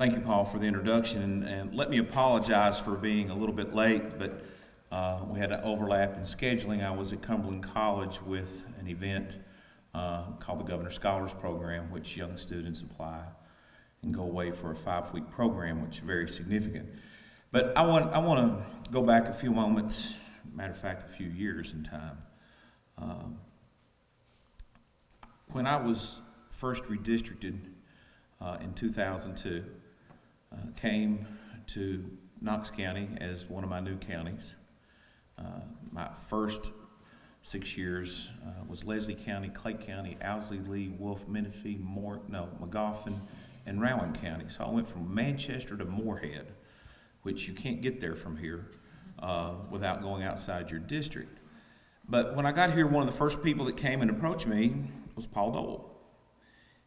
Thank you, Paul, for the introduction, and let me apologize for being a little bit late, but we had an overlap in scheduling. I was at Cumberland College with an event called the Governor Scholars Program, which young students apply and go away for a 5-week program, which is very significant. But I want to go back a few moments, matter of fact, a few years in time. When I was first redistricted in 2002, came to Knox County as one of my new counties. My first 6 years was Leslie County, Clay County, Owsley, Lee, Wolfe, Menifee, Magoffin, and Rowan County. So I went from Manchester to Moorhead, which you can't get there from here without going outside your district. But when I got here, one of the first people that came and approached me was Paul Dole.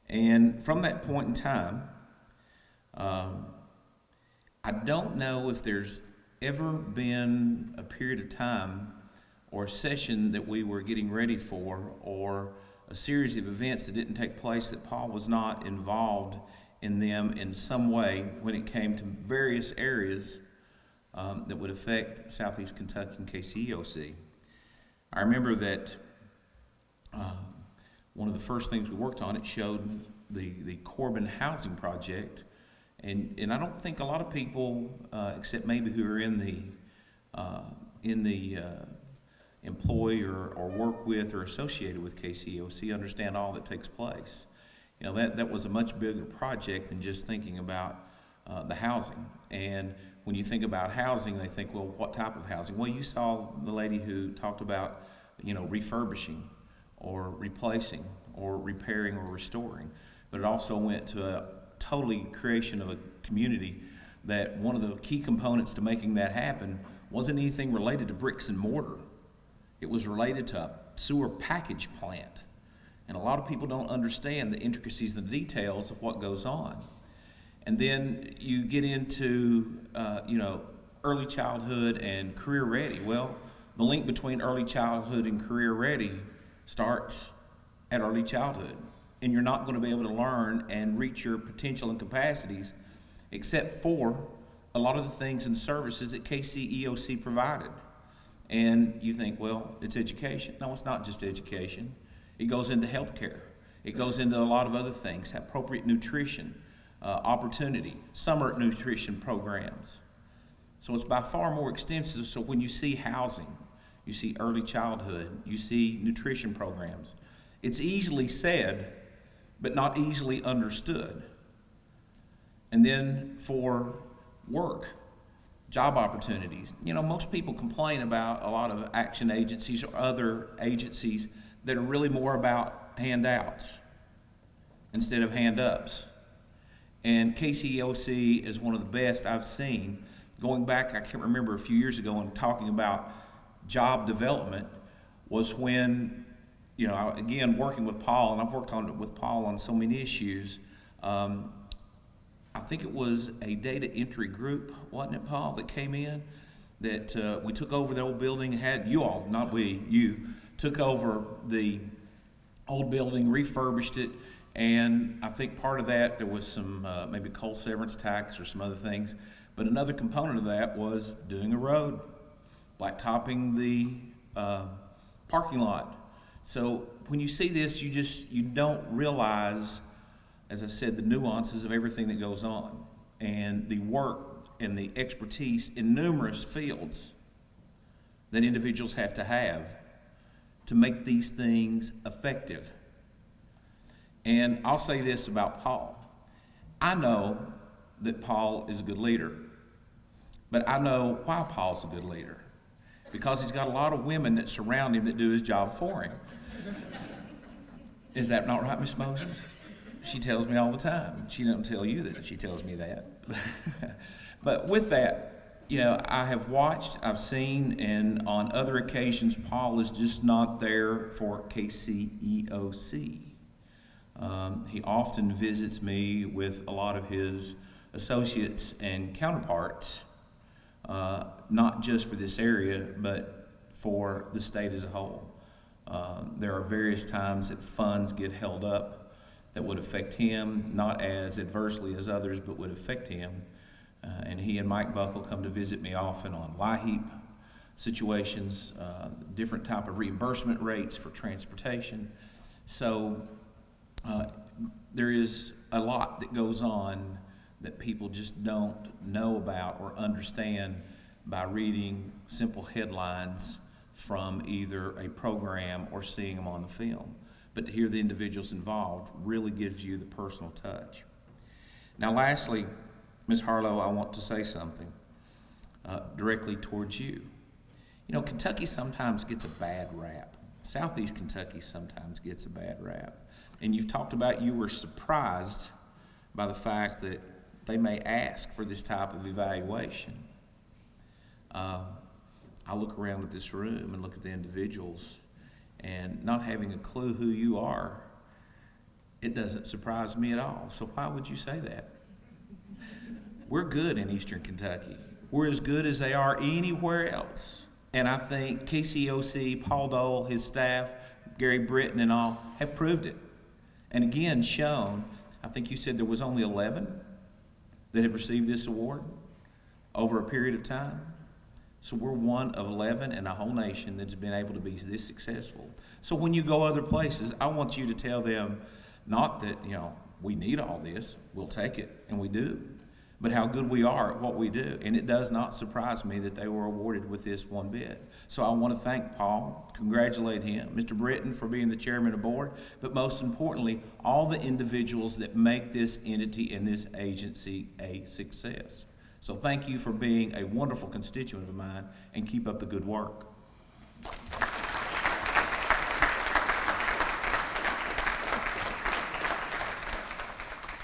And from that point in time, I don't know if there's ever been a period of time or a session that we were getting ready for or a series of events that didn't take place that Paul was not involved in them in some way when it came to various areas that would affect Southeast Kentucky and KCEOC. I remember that one of the first things we worked on, it showed the Corbin Housing Project. And I don't think a lot of people, except maybe who are in the employ or work with or associated with KCEOC, understand all that takes place. You know, that was a much bigger project than just thinking about the housing. And when you think about housing, they think, well, what type of housing? Well, you saw the lady who talked about, refurbishing or replacing or repairing or restoring. But it also went to a totally creation of a community that one of the key components to making that happen wasn't anything related to bricks and mortar. It was related to a sewer package plant. And a lot of people don't understand the intricacies and the details of what goes on. And then you get into, early childhood and career ready. Well, the link between early childhood and career ready starts at early childhood. And you're not going to be able to learn and reach your potential and capacities except for a lot of the things and services that KCEOC provided. And you think, well, it's education. No, it's not just education. It goes into healthcare. It goes into a lot of other things, appropriate nutrition, opportunity, summer nutrition programs. So it's by far more extensive. So when you see housing, you see early childhood, you see nutrition programs, it's easily said, but not easily understood. And then for work, job opportunities. Most people complain about a lot of action agencies or other agencies that are really more about handouts instead of hand-ups. And KCEOC is one of the best I've seen. Going back, I can't remember, a few years ago, and talking about job development was when, again, working with Paul, and I've worked with Paul on so many issues. I think it was a data entry group, wasn't it, Paul, that came in, that we took over the old building, you took over the old building, refurbished it, and I think part of that, there was some maybe coal severance tax or some other things, but another component of that was doing a road, blacktopping the parking lot. So when you see this, you don't realize, as I said, the nuances of everything that goes on and the work and the expertise in numerous fields that individuals have to make these things effective. And I'll say this about Paul. I know that Paul is a good leader, but I know why Paul's a good leader. Because he's got a lot of women that surround him that do his job for him. Is that not right, Miss Moses? She tells me all the time. She doesn't tell you that she tells me that. But with that, I have watched, I've seen, and on other occasions, Paul is just not there for KCEOC. He often visits me with a lot of his associates and counterparts, not just for this area, but for the state as a whole. There are various times that funds get held up that would affect him, not as adversely as others, but would affect him. And he and Mike Buckle come to visit me often on LIHEAP situations, different type of reimbursement rates for transportation. So there is a lot that goes on that people just don't know about or understand by reading simple headlines from either a program or seeing them on the film. But to hear the individuals involved really gives you the personal touch. Now lastly, Ms. Harlow, I want to say something directly towards you. You know, Kentucky sometimes gets a bad rap. Southeast Kentucky sometimes gets a bad rap. And you've talked about you were surprised by the fact that they may ask for this type of evaluation. I look around at this room and look at the individuals, and not having a clue who you are, it doesn't surprise me at all. So why would you say that? We're good in Eastern Kentucky. We're as good as they are anywhere else. And I think KCEOC, Paul Dole, his staff, Gary Britton and all have proved it. And again, shown, I think you said there was only 11 that have received this award over a period of time. So we're one of 11 in a whole nation that's been able to be this successful. So when you go other places, I want you to tell them not that, you know, we need all this, we'll take it, and we do, but how good we are at what we do. And it does not surprise me that they were awarded with this one bid. So I want to thank Paul, congratulate him, Mr. Britton for being the chairman of the board, but most importantly, all the individuals that make this entity and this agency a success. So thank you for being a wonderful constituent of mine, and keep up the good work.